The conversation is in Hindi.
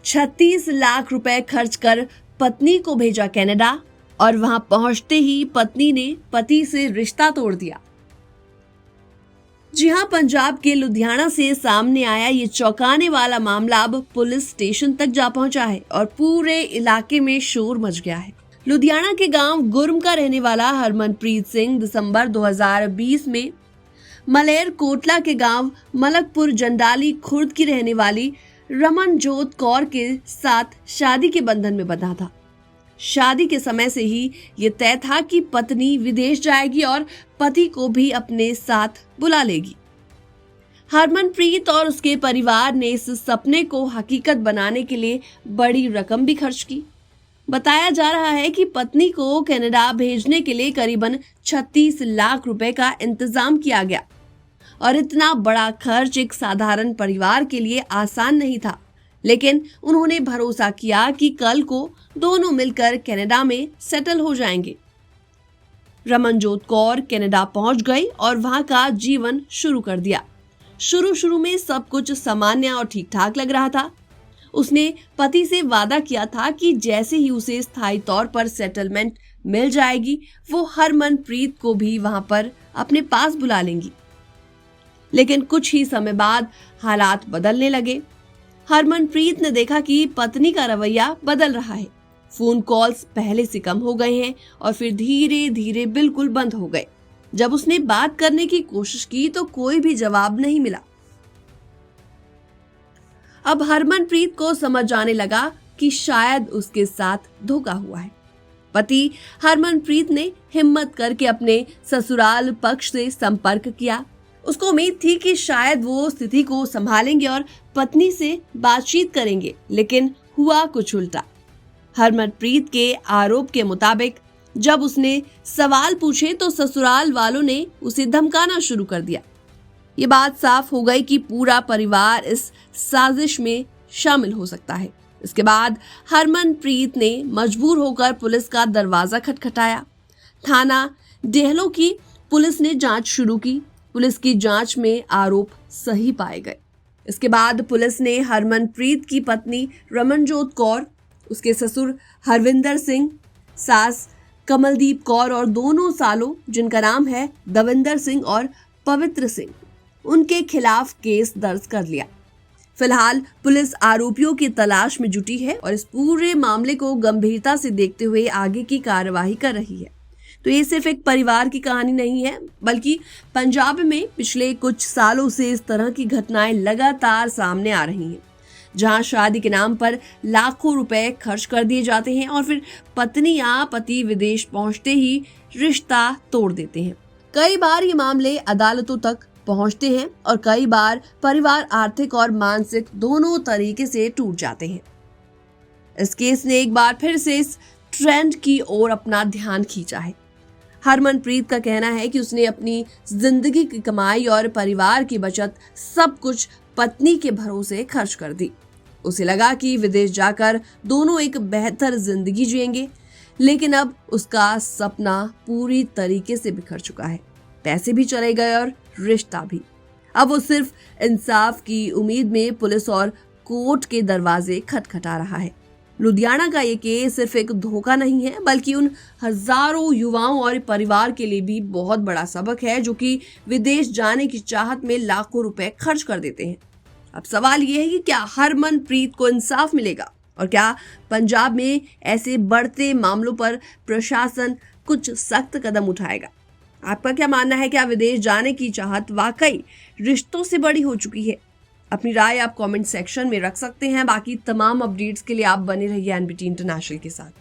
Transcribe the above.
36 लाख रुपए खर्च कर पत्नी को भेजा कनाडा और वहां पहुंचते ही पत्नी ने पति से रिश्ता तोड़ दिया। जी हां, पंजाब के लुधियाना से सामने आया ये चौंकाने वाला मामला अब पुलिस स्टेशन तक जा पहुंचा है और पूरे इलाके में शोर मच गया है। लुधियाना के गांव गुरम का रहने वाला हरमनप्रीत सिंह दिसंबर 2020 में मलेर कोटला के गांव मलकपुर जंडाली खुर्द की रहने वाली रमनजोत कौर के साथ शादी के बंधन में बंधा था। शादी के समय से ही ये तय था कि पत्नी विदेश जाएगी और पति को भी अपने साथ बुला लेगी। हरमनप्रीत और उसके परिवार ने इस सपने को हकीकत बनाने के लिए बड़ी रकम भी खर्च की। बताया जा रहा है कि पत्नी को कनाडा भेजने के लिए करीबन 36 लाख रुपए का इंतजाम किया गया और इतना बड़ा खर्च एक साधारण परिवार के लिए आसान नहीं था, लेकिन उन्होंने भरोसा किया कि कल को दोनों मिलकर कनाडा में सेटल हो जाएंगे। रमनजोत कौर कनाडा पहुंच गई और वहां का जीवन शुरू कर दिया। शुरू में सब कुछ सामान्य और ठीक ठाक लग रहा था। उसने पति से वादा किया था कि जैसे ही उसे स्थायी तौर पर सेटलमेंट मिल जाएगी, वो हरमनप्रीत को भी वहां पर अपने पास बुला लेंगी। लेकिन कुछ ही समय बाद हालात बदलने लगे। हरमनप्रीत ने देखा कि पत्नी का रवैया बदल रहा है। फोन कॉल्स पहले से कम हो गए हैं और फिर धीरे धीरे बिल्कुल बंद हो गए। जब उसने बात करने की कोशिश की तो कोई भी जवाब नहीं मिला। अब हरमनप्रीत को समझ आने लगा कि शायद उसके साथ धोखा हुआ है। पति हरमनप्रीत ने हिम्मत करके अपने ससुराल पक्ष से संपर्क किया। उसको उम्मीद थी कि शायद वो स्थिति को संभालेंगे और पत्नी से बातचीत करेंगे, लेकिन हुआ कुछ उल्टा। हरमनप्रीत के आरोप के मुताबिक जब उसने सवाल पूछे तो ससुराल वालों ने उसे धमकाना शुरू कर दिया। ये बात साफ हो गई कि पूरा परिवार इस साजिश में शामिल हो सकता है। इसके बाद हरमनप्रीत ने मजबूर होकर पुलिस का दरवाजा खटखटाया। थाना डेहलों की पुलिस ने जांच शुरू की। पुलिस की जांच में आरोप सही पाए गए। इसके बाद पुलिस ने हरमनप्रीत की पत्नी रमनजोत कौर, उसके ससुर हरविंदर सिंह, सास कमलदीप कौर और दोनों सालों जिनका नाम है दविंदर सिंह और पवित्र सिंह, उनके खिलाफ केस दर्ज कर लिया। फिलहाल पुलिस आरोपियों की तलाश में जुटी है और इस पूरे मामले को गंभीरता से देखते हुए आगे की कार्यवाही कर रही है। तो ये सिर्फ एक परिवार की कहानी नहीं है, बल्कि पंजाब में पिछले कुछ सालों से इस तरह की घटनाएं लगातार सामने आ रही हैं, जहां शादी के नाम पर लाखों रुपए खर्च कर दिए जाते हैं और फिर पत्नी या पति विदेश पहुंचते ही रिश्ता तोड़ देते हैं। कई बार ये मामले अदालतों तक पहुंचते हैं और कई बार परिवार आर्थिक और मानसिक दोनों तरीके से टूट जाते हैं। इस केस ने एक बार फिर से इस ट्रेंड की ओर अपना ध्यान खींचा है। हरमनप्रीत का कहना है कि उसने अपनी जिंदगी की कमाई और परिवार की बचत सब कुछ पत्नी के भरोसे खर्च कर दी। उसे लगा कि विदेश जाकर दोनों एक बेहतर जिंदगी जिएंगे, लेकिन अब उसका सपना पूरी तरीके से बिखर चुका है। पैसे भी चले गए और रिश्ता भी। अब वो सिर्फ इंसाफ की उम्मीद में पुलिस और कोर्ट के दरवाजे खटखटा रहा है। लुधियाना का ये केस सिर्फ एक धोखा नहीं है, बल्कि उन हजारों युवाओं और परिवार के लिए भी बहुत बड़ा सबक है जो कि विदेश जाने की चाहत में लाखों रुपए खर्च कर देते हैं। अब सवाल ये है कि क्या हरमनप्रीत को इंसाफ मिलेगा और क्या पंजाब में ऐसे बढ़ते मामलों पर प्रशासन कुछ सख्त कदम उठाएगा? आपका क्या मानना है? क्या विदेश जाने की चाहत वाकई रिश्तों से बड़ी हो चुकी है? अपनी राय आप कमेंट सेक्शन में रख सकते हैं। बाकी तमाम अपडेट्स के लिए आप बने रहिए एनबीटी इंटरनेशनल के साथ।